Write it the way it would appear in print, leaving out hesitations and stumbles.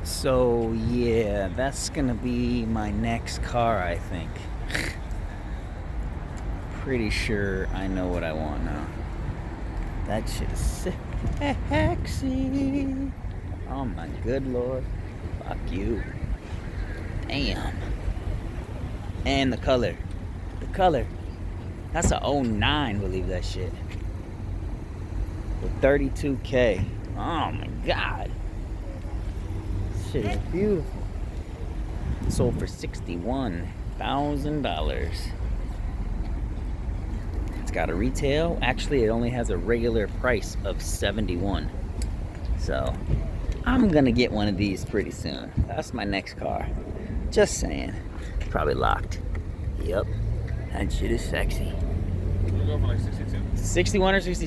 So yeah, that's gonna be my next car, I think. Pretty sure I know what I want now. That shit is sexy. Oh my good lord. Fuck you. Damn. And the color. The color. That's a '09, believe that shit. With 32K. Oh my god. This shit is beautiful. Sold for $61,000. It's got a retail. Actually, it only has a regular price of $71. So I'm gonna get one of these pretty soon. That's my next car. Just saying. Probably locked. Yep. That shit is sexy. We'll go for like 62. 61 or 62?